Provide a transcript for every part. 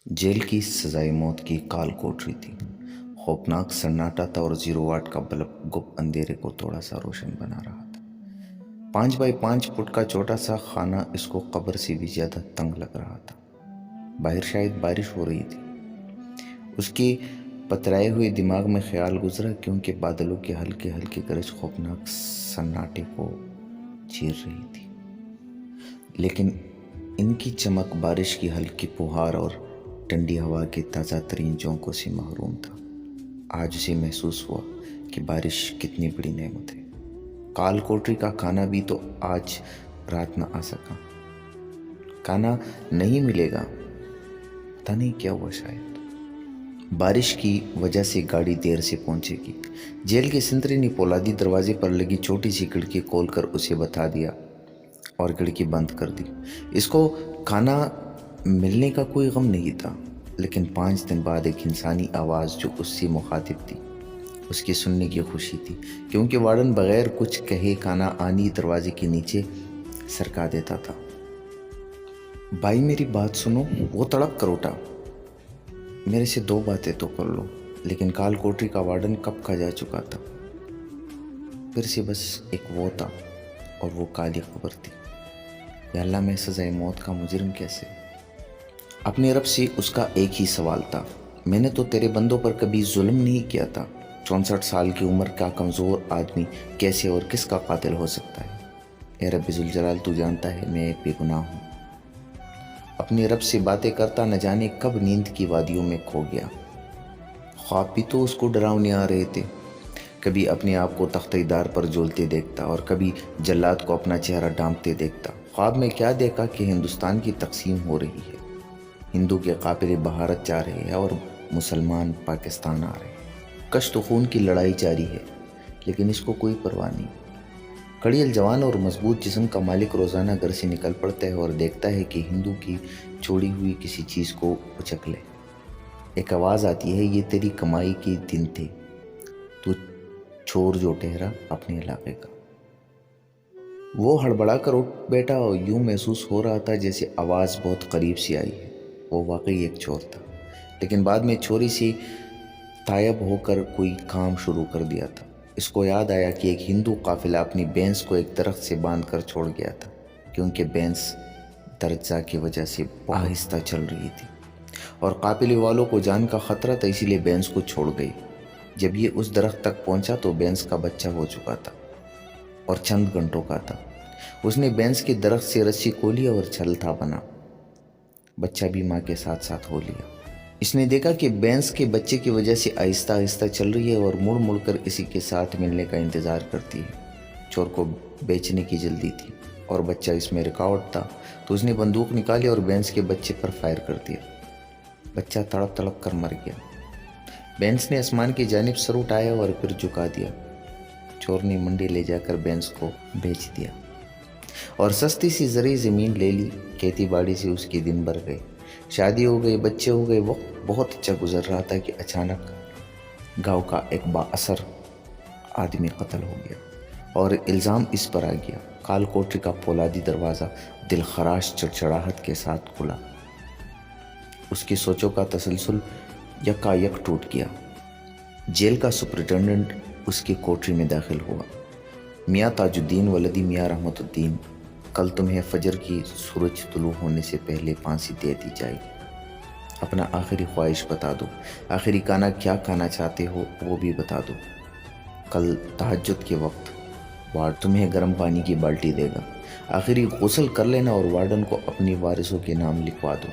Jail की सजाए मौत की काल कोठरी थी। खौफनाक सन्नाटा था और 0 वाट का बल्ब गुप्त अंधेरे को थोड़ा सा रोशन बना रहा था। 5 बाई 5 फुट का छोटा सा खाना इसको कब्र से भी ज्यादा तंग लग रहा था। बाहर शायद बारिश हो रही थी। उसके पतराए हुए दिमाग में ख्याल गुजरा क्योंकि बादलों के हल्के हल्के गरज खौफनाक सन्नाटे को चीर रही थी, लेकिन इनकी चमक बारिश की हल्की फुहार और ठंडी हवा के ताज़ा तरीन झोंकों से महरूम था। आज उसे महसूस हुआ कि बारिश कितनी बड़ी नेमत है। काल कोठरी का खाना भी तो आज रात न आ सका। खाना नहीं मिलेगा, पता नहीं क्या हुआ। शायद बारिश की वजह से गाड़ी देर से पहुंचेगी। जेल के संतरे ने पोलादी दरवाजे पर लगी छोटी सी खिड़की खोलकर उसे बता दिया और खिड़की बंद कर दी। इसको खाना मिलने का कोई गम नहीं था, लेकिन 5 दिन बाद एक इंसानी आवाज़ जो उससे मुखातिब थी, उसकी सुनने की खुशी थी, क्योंकि वार्डन बगैर कुछ कहे खाना आनी दरवाजे के नीचे सरका देता था। भाई मेरी बात सुनो, वो तड़प कर उठा। मेरे से 2 बातें तो कर लो। लेकिन काल कोठरी का वार्डन कब का जा चुका था। फिर से बस एक वो था और वो काली खबर थी। या अल्लाह, मैं सज़ाए मौत का मुजरिम कैसे? अपने रब से उसका एक ही सवाल था, मैंने तो तेरे बंदों पर कभी जुल्म नहीं किया था। 64 साल की उम्र का कमज़ोर आदमी कैसे और किसका कातिल हो सकता है? ए रब्बी जुल जलाल, तू जानता है मैं एक बेगुनाह हूँ। अपने रब से बातें करता न जाने कब नींद की वादियों में खो गया। ख्वाब भी तो उसको डरावने आ रहे थे। कभी अपने आप को तख्तेदार पर झूलते देखता और कभी जल्लाद को अपना चेहरा ढांपते देखता। ख्वाब में क्या देखा कि हिंदुस्तान की तकसीम हो रही है, हिंदू के काफिले भारत जा रहे हैं और मुसलमान पाकिस्तान आ रहे हैं। कश्त खून की लड़ाई जारी है, लेकिन इसको कोई परवाह नहीं। कड़ियल जवान और मजबूत जिस्म का मालिक रोज़ाना घर से निकल पड़ता है और देखता है कि हिंदू की छोड़ी हुई किसी चीज़ को उचक ले। एक आवाज़ आती है, ये तेरी कमाई के दिन थे, तू चोर जो ठहरा अपने इलाके का। वो हड़बड़ा कर उठ बैठा और यूं महसूस हो रहा था जैसे आवाज़ बहुत करीब से आई है। वो वाकई एक चोर था, लेकिन बाद में चोरी से तायब होकर कोई काम शुरू कर दिया था। इसको याद आया कि एक हिंदू काफिला अपनी भैंस को एक दरख्त से बांध कर छोड़ गया था, क्योंकि भैंस दर्जा की वजह से आहिस्ता चल रही थी और काफिले वालों को जान का खतरा था, इसीलिए भैंस को छोड़ गई। जब ये उस दरख्त तक पहुंचा तो भैंस का बच्चा हो चुका था और चंद घंटों का था। उसने भैंस के दरख्त से रस्सी खोली और छलथा बना। बच्चा भी माँ के साथ साथ हो लिया। इसने देखा कि भैंस के बच्चे की वजह से आहिस्ता आहिस्ता चल रही है और मुड़ मुड़ कर इसी के साथ मिलने का इंतज़ार करती है। चोर को बेचने की जल्दी थी और बच्चा इसमें रुकावट था, तो उसने बंदूक निकाली और भैंस के बच्चे पर फायर कर दिया। बच्चा तड़प तड़प कर मर गया। भैंस ने आसमान की जानिब सर उठाया और फिर झुका दिया। चोर ने मंडी ले जाकर भैंस को बेच दिया और सस्ती सी जरी ज़मीन ले ली। खेती बाड़ी से उसके दिन भर गए, शादी हो गई, बच्चे हो गए। वक्त बहुत अच्छा गुजर रहा था कि अचानक गांव का एक बाअसर आदमी कत्ल हो गया और इल्ज़ाम इस पर आ गया। काल कोठरी का पोलादी दरवाज़ा दिलखराश चड़चड़ाहट के साथ खुला। उसकी सोचों का तसलसल यकायक टूट गया। जेल का सुपरिटेंडेंट उसकी कोठरी में दाखिल हुआ। मियाँ ताजुद्दीन वलदी मियाँ रहमतुद्दीन, कल तुम्हें फजर की सूरज तुलू होने से पहले फांसी दे दी जाएगी। अपना आखिरी ख्वाहिश बता दो, आखिरी खाना क्या खाना चाहते हो वो भी बता दो। कल तहज्जुद के वक्त वार्ड तुम्हें गर्म पानी की बाल्टी देगा। आखिरी गुस्ल कर लेना और वार्डन को अपने वारिसों के नाम लिखवा दो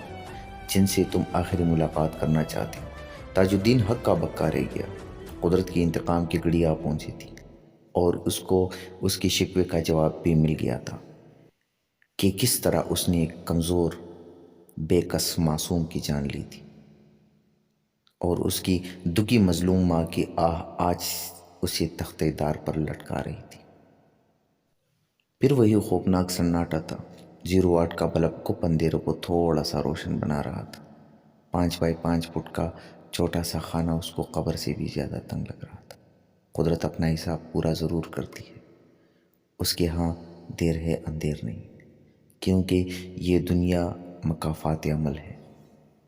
जिनसे तुम आखिरी मुलाकात करना चाहते हो। ताजुद्दीन हक्का बक्का रह गया। कुदरत की इंतकाम की घड़ी आ पहुंची थी और उसको उसके शिकवे का जवाब भी मिल गया था कि किस तरह उसने एक कमज़ोर बेकस मासूम की जान ली थी और उसकी दुखी मजलूम माँ की आह आज उसे तख्तेदार पर लटका रही थी। फिर वही खौफनाक सन्नाटा था। 0 वाट का बल्ब को अंधेरों को थोड़ा सा रोशन बना रहा था। 5 बाई 5 फुट का छोटा सा खाना उसको कब्र से भी ज़्यादा तंग लग रहा था। कुदरत अपना हिसाब पूरा ज़रूर करती है। उसके यहाँ देर है अंधेर नहीं, क्योंकि ये दुनिया मकाफात अमल है।